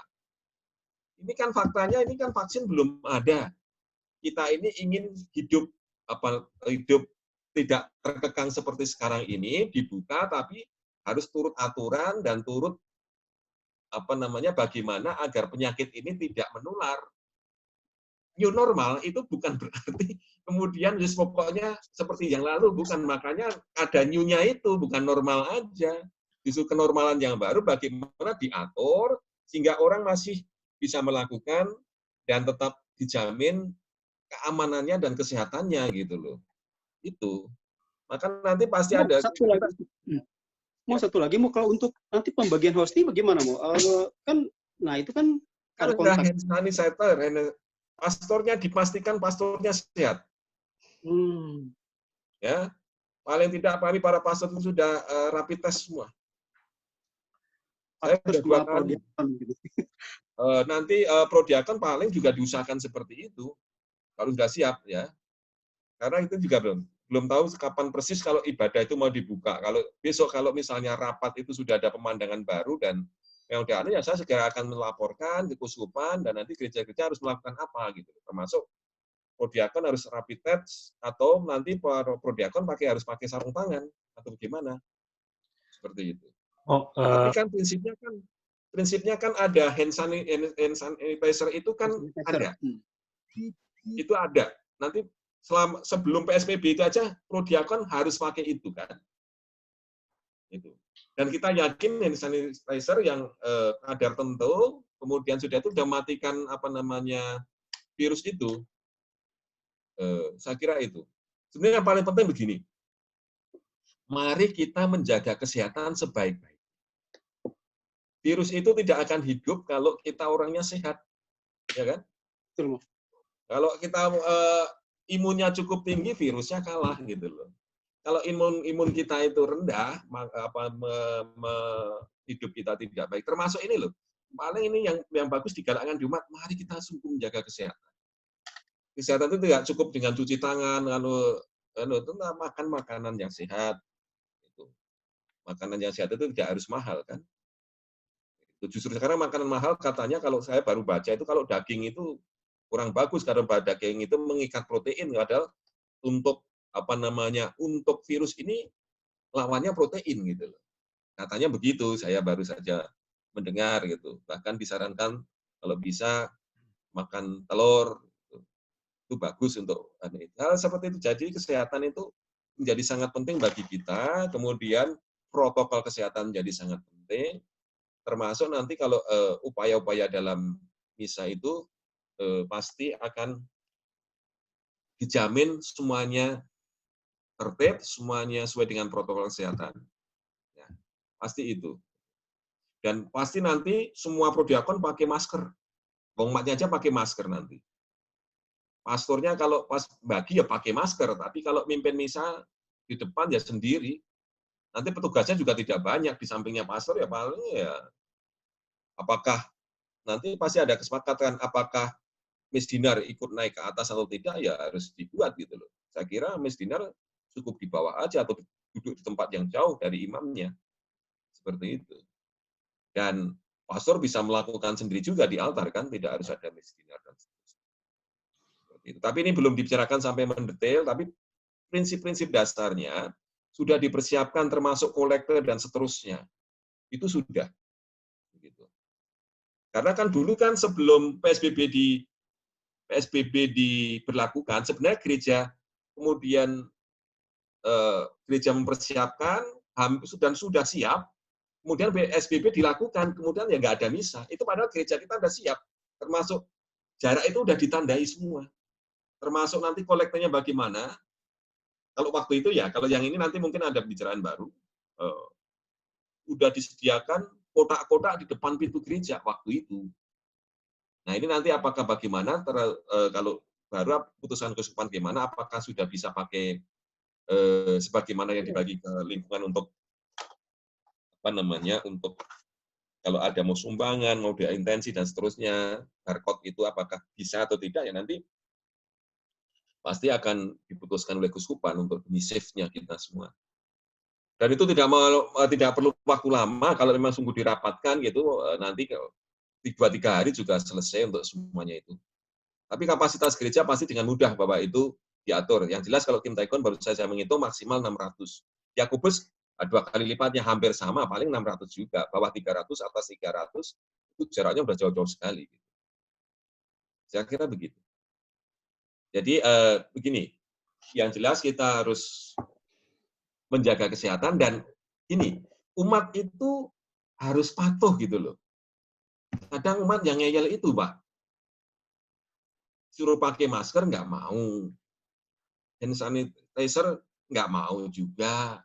Ini kan faktanya, ini kan vaksin belum ada. Kita ini ingin hidup tidak terkekang seperti sekarang ini, dibuka, tapi harus turut aturan dan turut bagaimana agar penyakit ini tidak menular. New normal itu bukan berarti kemudian pokoknya seperti yang lalu, bukan. Makanya ada new-nya itu, bukan normal aja. Justru kenormalan yang baru bagaimana diatur sehingga orang masih bisa melakukan dan tetap dijamin keamanannya dan kesehatannya gitu loh. Itu. Maka nanti pasti ada. Satu lagi, mau kalau untuk nanti pembagian hosting bagaimana, mau? Nah itu kan ada kontak. Hand sanitizer, pastornya dipastikan pastornya sehat. Ya, paling tidak kami para pastor itu sudah rapid test semua. Saya harus 2 kali. Nanti prodiakon paling juga diusahakan seperti itu kalau sudah siap ya. Karena itu juga belum tahu kapan persis kalau ibadah itu mau dibuka. Kalau besok kalau misalnya rapat itu sudah ada pemandangan baru dan yang udah ada, ya saya segera akan melaporkan ke Kuskupan dan nanti gereja-gereja harus melakukan apa gitu. Termasuk prodiakon harus rapid test atau nanti prodiakon harus pakai sarung tangan atau bagaimana. Seperti itu. Tapi kan prinsipnya kan ada hand sanitizer itu kan ada. Itu ada. Nanti sebelum PSBB itu aja prodiakon harus pakai itu kan. Itu. Dan kita yakin hand sanitizer yang kadar tertentu kemudian sudah matikan virus itu. Saya kira itu. Sebenarnya yang paling penting begini. Mari kita menjaga kesehatan sebaik-baik. Virus itu tidak akan hidup kalau kita orangnya sehat, ya kan? Kalau kita imunnya cukup tinggi, virusnya kalah gitu loh. Kalau imun kita itu rendah, hidup kita tidak baik. Termasuk ini loh. Paling ini yang bagus digalakkan di umat. Mari kita sungguh menjaga kesehatan. Kesehatan itu tidak cukup dengan cuci tangan, itu makan makanan yang sehat. Itu. Makanan yang sehat itu tidak harus mahal kan? Justru sekarang makanan mahal katanya kalau saya baru baca itu kalau daging itu kurang bagus karena daging itu mengikat protein, padahal untuk untuk virus ini lawannya protein gitu loh. Katanya begitu, saya baru saja mendengar gitu. Bahkan disarankan kalau bisa makan telur itu bagus untuk hal seperti itu. Jadi kesehatan itu menjadi sangat penting bagi kita. Kemudian protokol kesehatan menjadi sangat penting. Termasuk nanti kalau upaya-upaya dalam misa itu pasti akan dijamin semuanya tertib, semuanya sesuai dengan protokol kesehatan. Ya, pasti itu. Dan pasti nanti semua prodiakon pakai masker. Umatnya aja pakai masker nanti. Pastornya kalau pas bagi ya pakai masker, tapi kalau mimpin misa di depan ya sendiri. Nanti petugasnya juga tidak banyak, di sampingnya pastor ya paling ya apakah nanti pasti ada kesepakatan apakah misdinar ikut naik ke atas atau tidak ya harus dibuat gitu loh. Saya kira misdinar cukup di bawah aja atau duduk di tempat yang jauh dari imamnya. Seperti itu. Dan pastor bisa melakukan sendiri juga di altar kan, tidak harus ada misdinar dan seterusnya. Seperti itu. Tapi ini belum dibicarakan sampai mendetail, tapi prinsip-prinsip dasarnya sudah dipersiapkan termasuk kolektor dan seterusnya. Itu sudah. Begitu. Karena kan dulu kan sebelum PSBB diberlakukan, sebenarnya gereja kemudian gereja mempersiapkan dan sudah siap, kemudian PSBB dilakukan, kemudian ya nggak ada misa. Itu padahal gereja kita sudah siap, termasuk jarak itu sudah ditandai semua. Termasuk nanti kolektornya bagaimana. Kalau waktu itu ya, kalau yang ini nanti mungkin ada pembicaraan baru. Sudah disediakan kotak-kotak di depan pintu gereja waktu itu. Nah ini nanti apakah bagaimana, kalau baru putusan Keuskupan gimana, apakah sudah bisa pakai sebagaimana yang dibagi ke lingkungan untuk untuk kalau ada mau sumbangan, mau intensi dan seterusnya, barcode itu apakah bisa atau tidak ya nanti pasti akan diputuskan oleh Keuskupan untuk demi safe-nya kita semua. Dan itu tidak perlu waktu lama kalau memang sungguh dirapatkan gitu nanti 2-3 hari juga selesai untuk semuanya itu. Tapi kapasitas gereja pasti dengan mudah Bapak itu diatur. Yang jelas kalau tim Taikon baru saya menghitung maksimal 600. Yakobus 2 kali lipatnya hampir sama, paling 600 juga. Bawah 300, atas 300, itu jaraknya udah jauh-jauh sekali. Saya kira begitu. Jadi begini, yang jelas kita harus menjaga kesehatan dan ini, umat itu harus patuh gitu loh. Kadang umat yang ngeyel itu, Pak. Suruh pakai masker nggak mau, hand sanitizer nggak mau juga,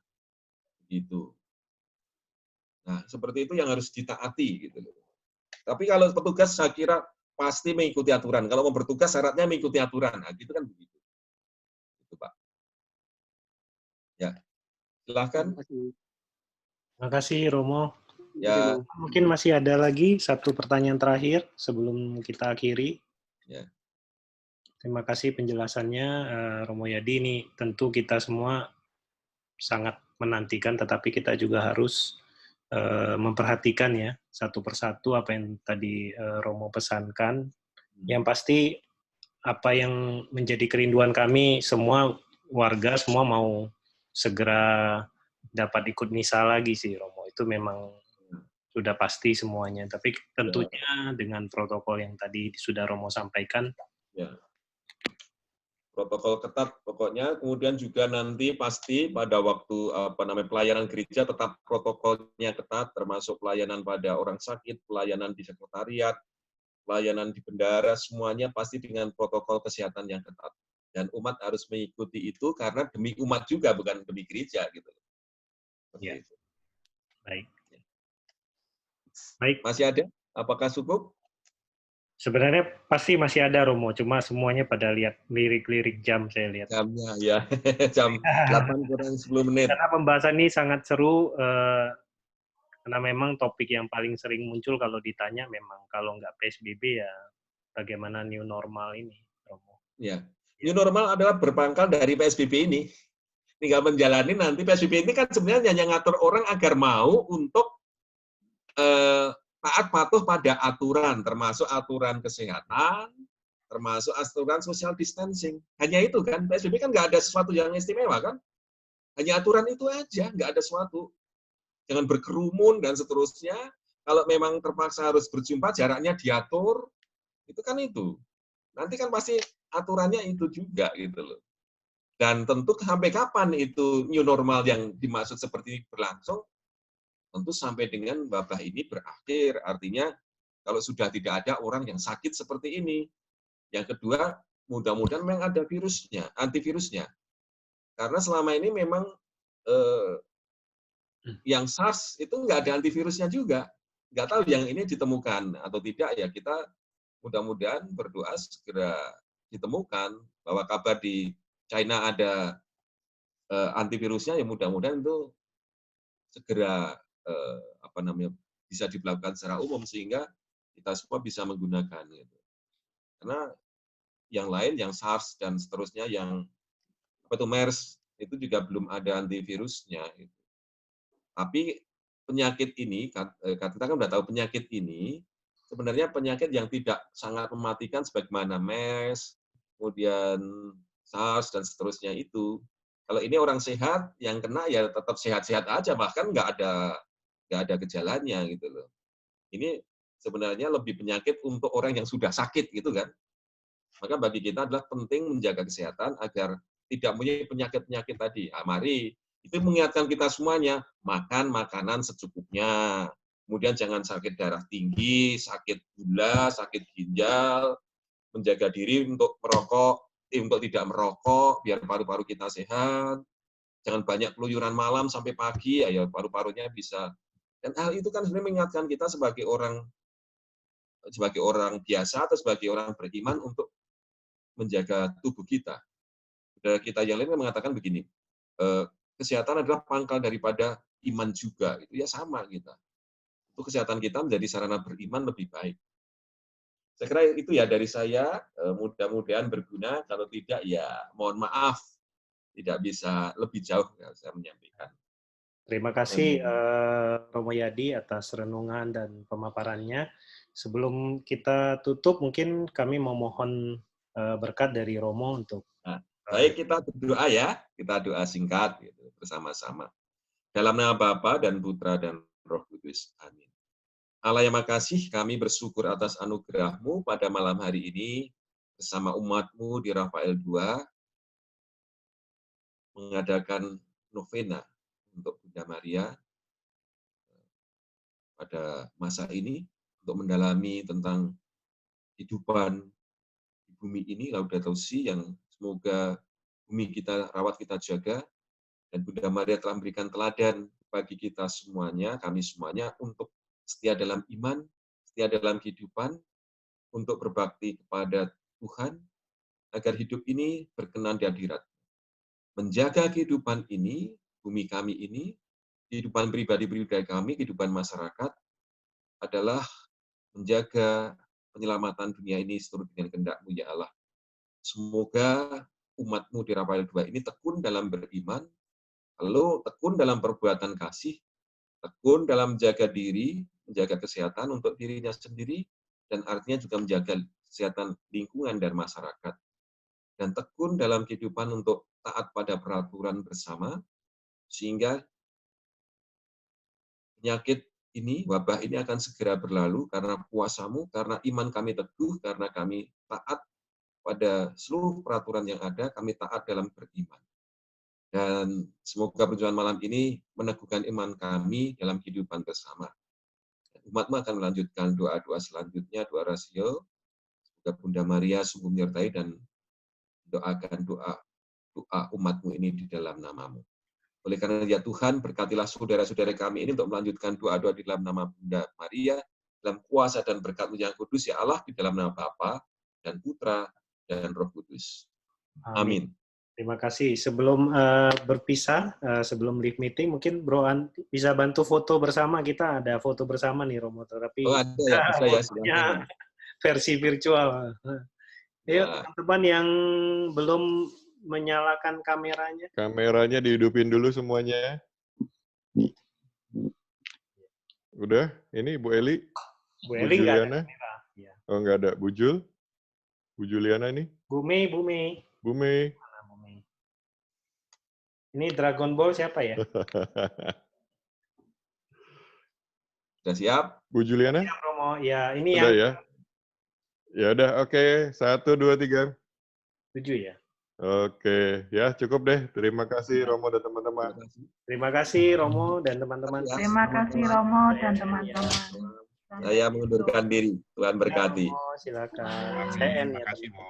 gitu. Nah, seperti itu yang harus ditaati, gitu loh. Tapi kalau petugas saya kira pasti mengikuti aturan. Kalau mau bertugas syaratnya mengikuti aturan, nah, gitu kan begitu. Itu Pak. Ya, silahkan. Terima kasih Romo. Ya. Mungkin masih ada lagi satu pertanyaan terakhir sebelum kita akhiri. Ya. Terima kasih penjelasannya, Romo Yadi. Ini tentu kita semua sangat menantikan, tetapi kita juga harus memperhatikan ya satu persatu apa yang tadi Romo pesankan. Yang pasti apa yang menjadi kerinduan kami semua warga semua mau segera dapat ikut misa lagi sih Romo. Itu memang sudah pasti semuanya. Tapi tentunya dengan protokol yang tadi sudah Romo sampaikan. Ya. Protokol ketat pokoknya, kemudian juga nanti pasti pada waktu pelayanan gereja tetap protokolnya ketat, termasuk pelayanan pada orang sakit, pelayanan di sekretariat, pelayanan di bendara, semuanya pasti dengan protokol kesehatan yang ketat. Dan umat harus mengikuti itu karena demi umat juga, bukan demi gereja gitu. Ya. Itu. Baik. Baik. Masih ada? Apakah cukup? Sebenarnya pasti masih ada Romo, cuma semuanya pada lihat lirik-lirik jam saya lihat. Jamnya ya, jam 8 kurang 10 menit. Karena pembahasan ini sangat seru, karena memang topik yang paling sering muncul kalau ditanya memang kalau nggak PSBB ya bagaimana new normal ini, Romo. Ya, new normal adalah berpangkal dari PSBB ini. Tinggal menjalani nanti PSBB ini kan sebenarnya hanya ngatur orang agar mau untuk taat patuh pada aturan, termasuk aturan kesehatan, termasuk aturan social distancing. Hanya itu kan, PSBB kan nggak ada sesuatu yang istimewa kan? Hanya aturan itu aja, nggak ada sesuatu. Jangan berkerumun dan seterusnya. Kalau memang terpaksa harus berjumpa, jaraknya diatur, itu kan itu. Nanti kan pasti aturannya itu juga gitu loh. Dan tentu sampai kapan itu new normal yang dimaksud seperti ini berlangsung, tentu sampai dengan wabah ini berakhir. Artinya kalau sudah tidak ada orang yang sakit seperti ini. Yang kedua, mudah-mudahan memang ada virusnya, antivirusnya. Karena selama ini memang yang SARS itu nggak ada antivirusnya juga. Nggak tahu yang ini ditemukan atau tidak, ya kita mudah-mudahan berdoa segera ditemukan. Bahwa kabar di China ada antivirusnya, ya mudah-mudahan itu segera bisa dilakukan secara umum sehingga kita semua bisa menggunakan gitu. Karena yang lain yang SARS dan seterusnya yang MERS itu juga belum ada antivirusnya gitu. Tapi penyakit ini kita kan udah tahu penyakit ini sebenarnya penyakit yang tidak sangat mematikan sebagaimana MERS, kemudian SARS dan seterusnya itu. Kalau ini orang sehat yang kena ya tetap sehat-sehat aja, bahkan nggak ada gejalanya gitu loh. Ini sebenarnya lebih penyakit untuk orang yang sudah sakit gitu kan. Maka bagi kita adalah penting menjaga kesehatan agar tidak punya penyakit-penyakit tadi. Nah, mari itu mengingatkan kita semuanya, makan makanan secukupnya. Kemudian jangan sakit darah tinggi, sakit gula, sakit ginjal, menjaga diri untuk untuk tidak merokok biar paru-paru kita sehat. Jangan banyak keluyuran malam sampai pagi, ya paru-parunya bisa. Dan hal itu kan sebenarnya mengingatkan kita sebagai orang biasa atau sebagai orang beriman untuk menjaga tubuh kita. Dan kita yang lain mengatakan begini, kesehatan adalah pangkal daripada iman juga, itu ya sama kita. Untuk kesehatan kita menjadi sarana beriman lebih baik. Saya kira itu ya dari saya, mudah-mudahan berguna, kalau tidak ya mohon maaf, tidak bisa lebih jauh ya saya menyampaikan. Terima kasih Romo Yadi atas renungan dan pemaparannya. sebelum kita tutup, mungkin kami memohon berkat dari Romo untuk. Nah, baik, kita berdoa ya, kita doa singkat gitu, bersama-sama. Dalam nama Bapa dan Putra dan Roh Kudus. Amin. Allah yang makasih, kami bersyukur atas anugerah-Mu pada malam hari ini bersama umat-Mu di Rafael II mengadakan novena untuk Bunda Maria pada masa ini untuk mendalami tentang kehidupan di bumi ini, Laudato Si, yang semoga bumi kita rawat, kita jaga, dan Bunda Maria telah memberikan teladan bagi kita semuanya, kami semuanya, untuk setia dalam iman, setia dalam kehidupan, untuk berbakti kepada Tuhan, agar hidup ini berkenan di hadirat. Menjaga kehidupan ini, bumi kami ini, kehidupan pribadi-pribadi kami, kehidupan masyarakat, adalah menjaga penyelamatan dunia ini seturut dengan kehendak-Mu, ya Allah. Semoga umat-Mu di Rafael II ini tekun dalam beriman, lalu tekun dalam perbuatan kasih, tekun dalam menjaga diri, menjaga kesehatan untuk dirinya sendiri, dan artinya juga menjaga kesehatan lingkungan dan masyarakat. Dan tekun dalam kehidupan untuk taat pada peraturan bersama, sehingga penyakit ini, wabah ini akan segera berlalu karena kuasa-Mu, karena iman kami teguh, karena kami taat pada seluruh peraturan yang ada, kami taat dalam beriman. Dan semoga perjumpaan malam ini meneguhkan iman kami dalam kehidupan bersama. Umat-Mu akan melanjutkan doa-doa selanjutnya, doa rasio. Semoga Bunda Maria sungguh menyertai dan doakan doa umat-Mu ini di dalam nama-Mu. Oleh karena ya Tuhan, berkatilah saudara-saudara kami ini untuk melanjutkan doa-doa di dalam nama Bunda Maria, dalam kuasa dan berkat-Mu yang kudus, ya Allah, di dalam nama Bapa dan Putra dan Roh Kudus. Amin. Terima kasih. Sebelum berpisah, sebelum live meeting, mungkin Bro An bisa bantu foto bersama. Kita ada foto bersama nih, Romo. Tapi ada ya, bisa ya. fotonya versi virtual. Ayo, teman-teman yang belum menyalakan kameranya. Kameranya dihidupin dulu semuanya. Udah? Ini Bu Eli? Bu Eli nggak ada kamera. Oh, nggak ada. Bu Jul? Bu Juliana ini? Bu Mei. Ini Dragon Ball siapa ya? Sudah siap? Bu Juliana? Siap, Romo. Ya, ini udah yang... ya? Ya udah, oke. 1, 2, 3. 7 ya? Oke, ya cukup deh. Terima kasih Romo dan teman-teman. Terima kasih Romo dan teman-teman. Terima kasih Romo dan teman-teman. Saya mengundurkan diri. Tuhan berkati. Silakan. Saya Terima kasih, Mo.